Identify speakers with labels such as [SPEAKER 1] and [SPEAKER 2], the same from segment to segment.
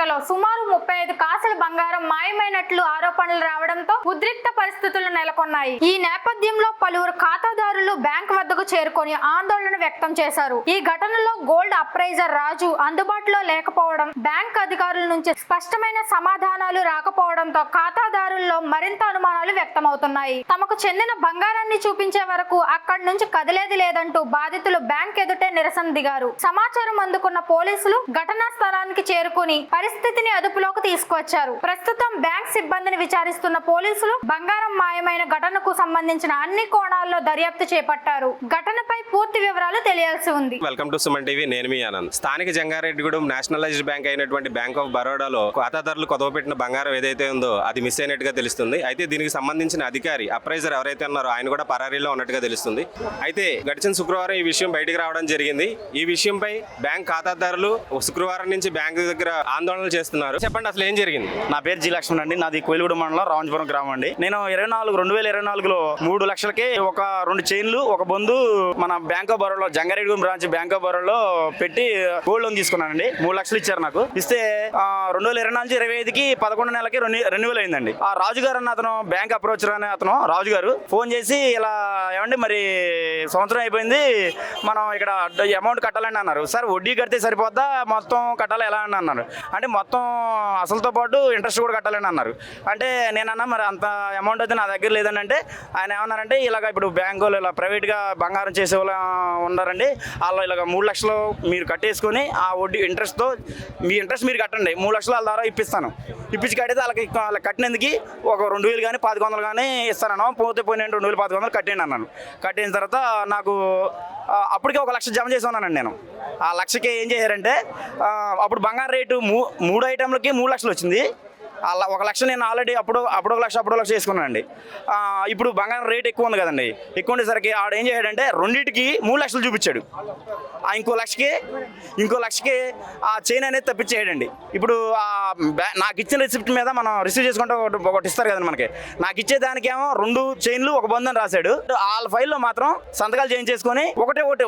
[SPEAKER 1] శాఖలో సుమారు 35 కాసుల బంగారం మాయమైనట్లు ఆరోపణలు రావడంతో ఉద్రిక్త పరిస్థితులు నెలకొన్నాయి. ఈ నేపథ్యంలో పలువురు ఖాతాదారులు బ్యాంక్ వద్దకు చేరుకొని ఆందోళన వ్యక్తం చేశారు. ఈ ఘటనలో గోల్డ్ అప్రైజర్ రాజు అందుబాటులో లేకపోవడం, బ్యాంక్ అధికారుల నుంచి స్పష్టమైన సమాధానాలు రాకపోవడంతో ఖాతాదారుల్లో మరింత అనుమానాలు వ్యక్తమవుతున్నాయి. తమకు చెందిన బంగారాన్ని చూపించే వరకు అక్కడి నుంచి కదిలేది లేదంటూ బాధితులు బ్యాంక్ ఎదుటే నిరసన దిగారు. సమాచారం అందుకున్న పోలీసులు ఘటనా స్థలానికి చేరుకుని పరిస్థితిని అదుపులోకి తీసుకువచ్చారు. ప్రస్తుతం బ్యాంక్ సిబ్బందిని విచారిస్తున్న పోలీసులు బంగారం మాయమైన ఘటనకు సంబంధించిన అన్ని కోణాల్లో దర్యాప్తు చేపట్టారు. ఘటనపై పూర్తి వివరాలు తెలియాల్సి ఉంది.
[SPEAKER 2] Welcome to Suman TV. నేను మీ ఆనంద్. స్థానిక జంగారెడ్డిగూడెం నేషనలైజ్డ్ బ్యాంక్ అయినటువంటి బ్యాంక్ ఆఫ్ బరోడాలో ఖాతాదారులు కుదవపెట్టిన బంగారం ఏదైతే ఉందో అది మిస్ అయినట్టుగా తెలుస్తుంది. అయితే దీనికి సంబంధించిన అధికారి అప్రైజర్ ఎవరైతే ఉన్నారో ఆయన కూడా పరారీలో ఉన్నట్టుగా తెలుస్తుంది. అయితే గడిచిన శుక్రవారం ఈ విషయం బయటికి రావడం జరిగింది. ఈ విషయంపై బ్యాంక్ ఖాతాదారులు శుక్రవారం నుంచి బ్యాంక్ దగ్గర ఆందోళనలు చేస్తున్నారు. చెప్పండి, అసలు ఏం జరిగింది?
[SPEAKER 3] నా పేరు జి లక్ష్మణ్ అండి. నాది కోయిలగూడ మండలం రావంజపురం గ్రామం అండి. నేను 2024లో 3 లక్షలకి ఒక 2 చైన్లు, ఒక బొందు మన bank of Baroda Jangareddygudem branch bank of బరోడాలో పెట్టి గోల్డ్ లోన్ తీసుకున్నానండి. 3 లక్షలు ఇచ్చారు నాకు. ఇస్తే 2024 నుంచి 25కి 11 నెలలకి రెన్యువల్ అయిందండి. ఆ రాజు గారు అన్న అతను బ్యాంక్ అప్రోచర్ అనే అతను రాజు గారు ఫోన్ చేసి ఇలా ఏమండి మరి సంవత్సరం అయిపోయింది, మనం ఇక్కడ అమౌంట్ కట్టాలని అన్నారు. సార్ వడ్డీ కడితే సరిపోద్దా, మొత్తం కట్టాలి ఎలా అని అన్నారు. అంటే మొత్తం అసలుతో పాటు ఇంట్రెస్ట్ కూడా కట్టాలని అన్నారు. అంటే నేనన్నా మరి అంత అమౌంట్ అయితే నా దగ్గర లేదని. అంటే ఆయన ఏమన్నారంటే ఇలాగ ఇప్పుడు బ్యాంకులో ఇలా ప్రైవేట్గా బంగారం చేసే వాళ్ళు ఉన్నారండి, వాళ్ళు ఇలాగ 3 లక్షలు మీరు కట్టేసుకొని ఆ వడ్డీ ఇంట్రెస్ట్తో మీ ఇంట్రెస్ట్ మీరు కట్టండి, 3 లక్షలు వాళ్ళ ద్వారా ఇప్పిస్తాను, ఇప్పించి కడితే వాళ్ళకి కట్టినందుకు ఒక 2000 కానీ 1500 కానీ ఇస్తాను. పోతే పోయిన 2000 1500 కట్టండి అన్నాను. కట్టిన తర్వాత నాకు అప్పటికే 1 లక్ష జమ చేసి ఉన్నానండి. నేను ఆ లక్షకి ఏం చేశారంటే అప్పుడు బంగారం రేటు 3 ఐటెంలకి 3 లక్షలు వచ్చింది. అలా 1 లక్ష నేను ఆల్రెడీ అప్పుడు 1 లక్ష వేసుకున్నానండి. ఇప్పుడు బంగారం రేట్ ఎక్కువ ఉంది కదండి. ఎక్కువ ఉండేసరికి ఆడ ఏం చేశాడంటే రెండింటికి 3 లక్షలు చూపించాడు. ఇంకో లక్షకి ఆ చైన్ అనేది తప్పించేయడండి. ఇప్పుడు నాకు ఇచ్చిన రిసిప్ట్ మీద మనం రిసీవ్ చేసుకుంటే ఒకటి ఇస్తారు కదండి మనకి. నాకు ఇచ్చేదానికేమో 2 చైన్లు 1 బంధం రాశాడు. వాళ్ళ ఫైల్లో మాత్రం సంతకాలు చేయించేసుకొని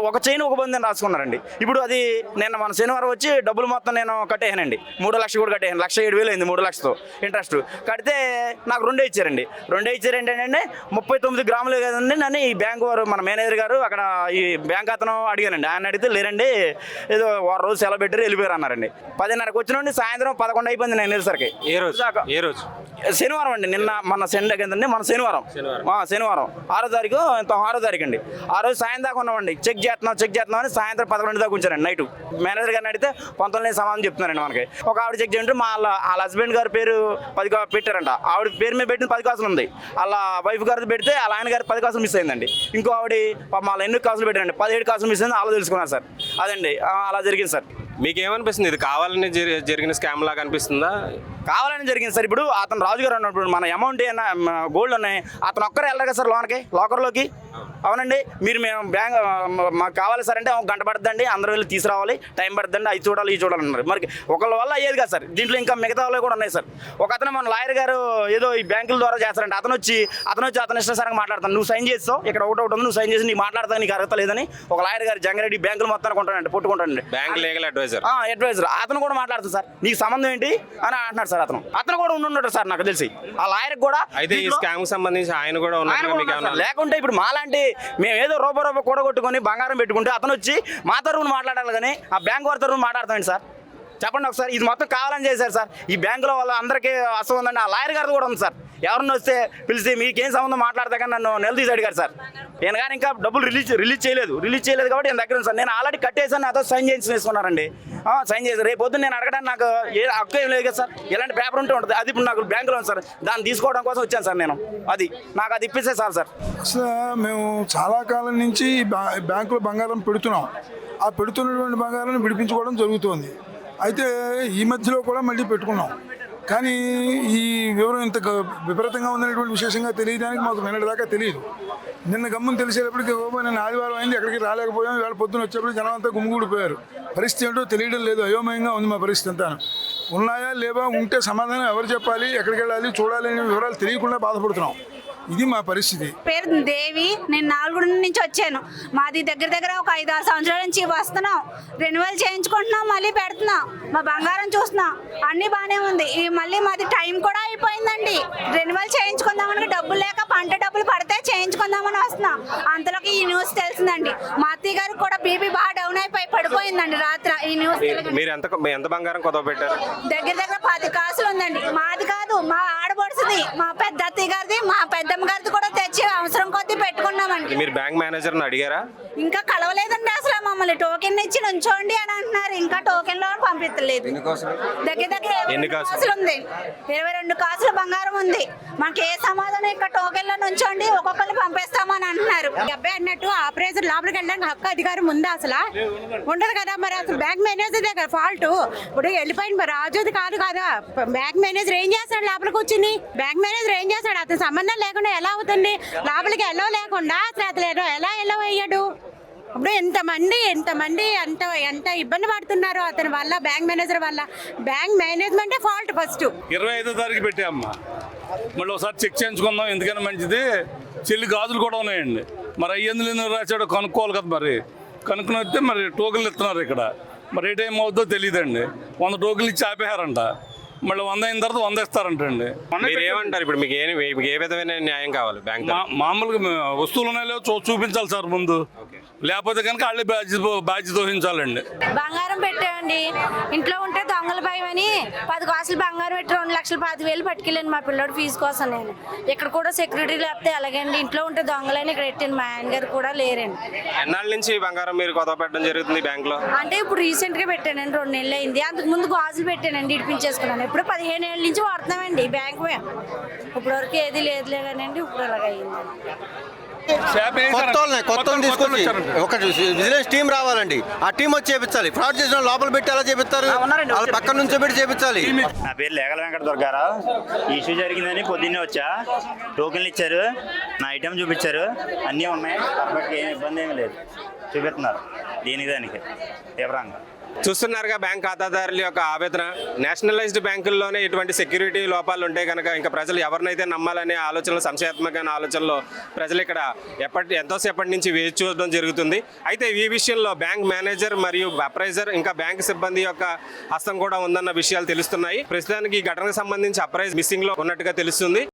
[SPEAKER 3] ఒక చైన్ 1 బంధం రాసుకున్నారండి. ఇప్పుడు అది నేను మన శనివారం వచ్చి డబ్బులు మొత్తం నేను కట్టేయానండి. 3 లక్షలు కూడా కట్టేయాను. 1,07,000 అయింది 3 లక్షతో ఇంట్రెస్ట్ కడితే నాకు 2 ఇచ్చారండి. 2 ఇచ్చారు ఏంటంటే 39 గ్రాములు కదండి. నన్ను ఈ బ్యాంకు వారు మన మేనేజర్ గారు అక్కడ ఈ బ్యాంక్ అతను అడిగానండి. ఆయన అడిగితే లేరండి, ఏదో రోజు సెలవు పెట్టారు వెళ్ళిపోయారు అన్నారండి. 10:30కి వచ్చినండి, సాయంత్రం 11 అయిపోయింది నేను వెళ్ళేసరికి.
[SPEAKER 2] ఏ రోజు?
[SPEAKER 3] శనివారం అండి. మన శనివారం 6వ తారీఖు 6వ తారీఖు అండి. ఆ రోజు సాయంత్రం దాకా ఉన్నామండి. చెక్ చేస్తున్నాం అని సాయంత్రం 11 దాకా ఉంచారండి నైట్. మేనేజర్ గారిని అడిగితే 19 సమాధానం చెప్తున్నారండి మనకి. ఒక ఆవిడ చెక్ చేయండి, వాళ్ళ హస్బెండ్ గారి పేరు 10 పెట్టారంట. ఆవిడ పేరు మీద పెట్టిన 10 కాసులు ఉంది. వాళ్ళ వైఫ్ గారిది పెడితే వాళ్ళ ఆయన గారి 10 కాసులు మిస్ అయిందండి. ఇంకో ఆవిడ వాళ్ళ ఎన్ని కాసులు పెట్టారండి, 17 కాసులు మిస్ అయింది. అలా తెలుసుకున్నారు సార్. అదండి అలా జరిగింది సార్.
[SPEAKER 2] మీకు ఏమనిపిస్తుంది? ఇది కావాలని జరిగిన స్కామ్ లాగా అనిపిస్తుందా?
[SPEAKER 3] కావాలని జరిగింది సార్. ఇప్పుడు అతను రాజు గారు అన్నప్పుడు మన అమౌంట్ గోల్డ్ ఉన్నాయి, అతను ఒక్కరే వెళ్ళరు కదా సార్ లాకర్లోకి. అవునండి, మేము బ్యాంక్ మాకు కావాలి సార్ అంటే 1 గంట పడుతుందండి, అందరూ వెళ్ళి తీసుకురావాలి, టైం పడుతుందండి, అవి చూడాలి ఇవి చూడాలి అన్నారు. మరి ఒకళ్ళ వల్ల అయ్యేది కదా సార్. దీంట్లో ఇంకా మిగతా వాళ్ళు కూడా ఉన్నాయి సార్. ఒక అతను మన లాయర్ గారు ఏదో ఈ బ్యాంకుల ద్వారా చేస్తారంటే అతను వచ్చి అతను ఇష్టసరంగా మాట్లాడతాను, నువ్వు సైన్ చేస్తావు, ఇక్కడ ఒకటి ఉంది, నువ్వు సైన్ చేసి నీకు మాట్లాడతాను, నీకు అర్హత లేదని ఒక లాయర్ గారు జంగారెడ్డి బ్యాంకులు మొత్తానికి ఉంటాడండి, పట్టుకుంటాడండి.
[SPEAKER 2] బ్యాంక్ లీగల్ అడ్వైజర్
[SPEAKER 3] అతను కూడా మాట్లాడుతుంది సార్, నీకు సంబంధం ఏంటి అని అంటున్నాడు సార్. అతను కూడా ఉండుంటాడు సార్ నాకు తెలిసి. ఆ లాయర్ కూడా
[SPEAKER 2] అయితే ఈ స్కామ్ సంబంధించి ఆయన కూడా
[SPEAKER 3] లేకుంటే ఇప్పుడు మాలాంటి మేము ఏదో రూప కూడగొట్టుకొని బంగారం పెట్టుకుంటే అతను వచ్చి మా తరఫున మాట్లాడాలి కానీ ఆ బ్యాంక్ వారి తరఫున మాట్లాడతామండి సార్. చెప్పండి ఒకసారి. ఇది మొత్తం కావాలని చేశారు సార్. ఈ బ్యాంకులో వాళ్ళ అందరికీ అసలు ఉందండి. ఆ లాయర్ గారు కూడా ఉంది సార్. ఎవరన్నా వస్తే పిలిచి మీకేం సంబంధం మాట్లాడతా కానీ నన్ను నిలదీసి అడిగారు సార్. నేను కానీ ఇంకా డబ్బులు రిలీజ్ చేయలేదు కాబట్టి నేను దగ్గర ఉంది సార్. నేను ఆల్రెడీ కట్టేసాను, నాతో సైన్ చేసుకున్నారండి. సైన్ చేసి రేపు పొద్దున్న నేను అడగడానికి నాకు హక్కు ఏం లేదు కదా సార్. ఎలాంటి పేపర్ ఉంటే ఉంటుంది, అది ఇప్పుడు నాకు బ్యాంకులో ఉంది సార్. దాన్ని తీసుకోవడం కోసం వచ్చాను సార్ నేను. నాకు అది ఇప్పిస్తే చాలు సార్.
[SPEAKER 4] అసలు మేము చాలా కాలం నుంచి బ్యాంకులో బంగారం పెడుతున్నాం. ఆ పెడుతున్నటువంటి బంగారాన్ని విడిపించుకోవడం జరుగుతుంది. అయితే ఈ మధ్యలో కూడా మళ్ళీ పెట్టుకున్నాం. కానీ ఈ వివరం ఇంత విపరీతంగా ఉందనేటువంటి విశేషంగా తెలియడానికి మాకు నిన్నటిదాకా తెలియదు. నిన్న గమ్మున తెలిసేటప్పటికి నిన్న ఆదివారం అయింది, ఎక్కడికి రాలేకపోయాం. వేళ పొద్దున వచ్చేప్పటికి జనం అంతా గుమిగూడిపోయారు. పరిస్థితి ఏంటో తెలియడం లేదు, అయోమయంగా ఉంది మా పరిస్థితి అంతా. ఉన్నాయా లేవా, ఉంటే సమాధానం ఎవరు చెప్పాలి, ఎక్కడికి వెళ్ళాలి చూడాలి అనే వివరాలు తెలియకుండా బాధపడుతున్నాం. ఇది మా పరిస్థితి.
[SPEAKER 5] పేరు దేవి. నేను నాలుగుడి నుంచి వచ్చాను. మాది దగ్గర దగ్గర ఒక 5-6 సంవత్సరాల నుంచి వస్తున్నాం. రెన్యువల్ చేయించుకుంటున్నాం, మళ్ళీ పెడుతున్నాం. మా బంగారం చూస్తున్నాం, అన్ని బాగానే ఉంది. ఈ మళ్ళీ మాది టైం కూడా అయిపోయిందండి. రెన్యువల్ చేయించుకుందామని డబ్బులు లేక పంట డబ్బులు పడితే చేయించుకుందామని వస్తున్నాం. అంతలోకి ఈ న్యూస్ తెలిసిందండి. మా అత్తయ్య గారికి కూడా బీపీ బాగా డౌన్ అయిపోయి పడిపోయిందండి రాత్రి. ఈ న్యూస్
[SPEAKER 2] మీరు ఎంత బంగారం కుదవ పెట్టారు?
[SPEAKER 5] దగ్గర దగ్గర 10 కాసులు ఉందండి. మాది కాదు, మా ఆడబడుసుది, మా పెద్ద అత్తయ్య గారిది, మా పెద్దమ్మ గారిది కూడా తెచ్చి అవసరం కొద్దీ పెట్టుకున్నామండి.
[SPEAKER 2] మీరు బ్యాంక్ మేనేజర్ని అడిగారా?
[SPEAKER 5] ఇంకా కలవలేదండి అసలు. మమ్మల్ని టోకెన్ ఇచ్చి నుంచోండి అని అంటున్నారు. ఇంకా టోకెన్ లో పంపించలేదు. దగ్గర దగ్గర 22 కాసులు ఉంది. 22 కాసుల బంగారం ఉంది. మాకు ఏ సమాధానం ఇక్కడ టోకెన్ లో నుంచోండి, ఒక్కొక్కరిని పంపిస్తామని అంటున్నారు.
[SPEAKER 6] అబ్బాయి అన్నట్టు ఆపరేషన్ లోపలికి వెళ్ళడానికి హక్కు అధికారం ఉందా? అసలు ఉండదు కదా. మరి అసలు బ్యాంక్ మేనేజర్ దగ్గర ఫాల్ట్. ఇప్పుడు వెళ్ళిపోయింది, మరి రాజుది కాదు కదా. బ్యాంక్ మేనేజర్ ఏం చేస్తాడు లోపలికి వచ్చింది? బ్యాంక్ మేనేజర్ ఏం చేస్తాడు? అతను సంబంధం లేకుండా ఎలా అవుతుంది? లోపలికి ఎలా లేకుండా అసలు ఎలా అయ్యాడు? ఇప్పుడు ఎంతమంది ఎంత ఇబ్బంది పడుతున్నారు అతని వల్ల, బ్యాంక్ మేనేజర్ వల్ల. బ్యాంక్ మేనేజ్మెంటే ఫాల్ట్ ఫస్ట్.
[SPEAKER 7] 25వ తారీఖు పెట్టామ్మా. మళ్ళీ ఒకసారి చెక్ చేయించుకుందాం, ఎందుకైనా మంచిది. చెల్లి గాజులు కూడా ఉన్నాయండి. మరి అయ్యేందులో ఎందుకు రాశాడో కనుక్కోవాలి కదా. మరి కనుక్కుని వస్తే మరి టోకెన్లు ఇస్తున్నారు ఇక్కడ. మరి ఏ టైం అవుతుందో తెలియదండి. 100 టోకెన్లు ఇచ్చి ఆపేశారంట. మళ్ళీ 100 అయిన తర్వాత 100 ఇస్తారంటండి.
[SPEAKER 2] మీరు ఏమంటారు ఇప్పుడు? మీకు ఏ విధమైన న్యాయం కావాలి? బ్యాంక్
[SPEAKER 7] మామూలుగా వస్తువులు ఉన్నాయో చూపించాలి సార్ ముందు. లేకపోతే కనుక వాళ్ళే బాధ్యత వహించాలండి.
[SPEAKER 5] బంగారం పెట్టామండి. ఇంట్లో ఉంటే దొంగల భయం అని 10 కాసులు బంగారం పెట్టి 2,05,000 పట్టుకెళ్ళాను మా పిల్లడు ఫీజు కోసం. నేను ఇక్కడ కూడా సెక్యూరిటీ లేకపోతే అలాగండి. ఇంట్లో ఉంటే దొంగలని ఇక్కడ పెట్టాను. మా ఆయన గారు కూడా లేరండి.
[SPEAKER 2] ఎన్నాళ్ళ నుంచి బంగారం మీరు కొదవ పెట్టడం జరుగుతుంది బ్యాంక్ లో?
[SPEAKER 5] అంటే ఇప్పుడు రీసెంట్ గా పెట్టానండి, 2 నెలలు అయింది. అంతకు ముందు గాజులు పెట్టానండి, ఇడిపించేసుకున్నాను. ఇప్పుడు 15 ఏళ్ళ నుంచి వాడుతున్నామండి బ్యాంక్. ఇప్పుడు వరకు ఏది లేదులే కానండి, ఇప్పుడు అలాగ అయ్యింది.
[SPEAKER 8] కొత్త తీసుకొచ్చి ఒక విజిలెన్స్ టీం రావాలండి. ఆ టీం వచ్చి చేపించాలి. ఫ్రాడ్ చేసిన లోపల పెట్టి ఎలా చేపిస్తారు? వాళ్ళ పక్కన నుంచి పెట్టి చేపించాలి.
[SPEAKER 3] నా పేరు లేగల వెంకట దొరగారావు. ఈ ఇష్యూ జరిగిందని పొద్దున్నే వచ్చా. టోకెన్లు ఇచ్చారు, నా ఐటెం చూపించారు, అన్నీ ఉన్నాయి. కాబట్టి ఏం ఇబ్బంది ఏమీ లేదు. చూపిస్తున్నారు దానికి తీవ్రంగా.
[SPEAKER 2] చూస్తున్నారుగా బ్యాంక్ ఖాతాదారుల యొక్క ఆవేదన. నేషనలైజ్డ్ బ్యాంకుల్లోనే ఇటువంటి సెక్యూరిటీ లోపాలు ఉంటే కనుక ఇంకా ప్రజలు ఎవరినైతే నమ్మాలనే ఆలోచనలు, సంశయాత్మకమైన ఆలోచనలో ప్రజలు ఇక్కడ ఎంతోసేపటి నుంచి వేచి చూడడం జరుగుతుంది. అయితే ఈ విషయంలో బ్యాంక్ మేనేజర్ మరియు అప్రైజర్ ఇంకా బ్యాంక్ సిబ్బంది యొక్క హస్తం కూడా ఉందన్న విషయాలు తెలుస్తున్నాయి. ప్రస్తుతానికి ఈ ఘటనకు సంబంధించి అప్రైజ్ మిస్సింగ్ లో ఉన్నట్టుగా తెలుస్తుంది.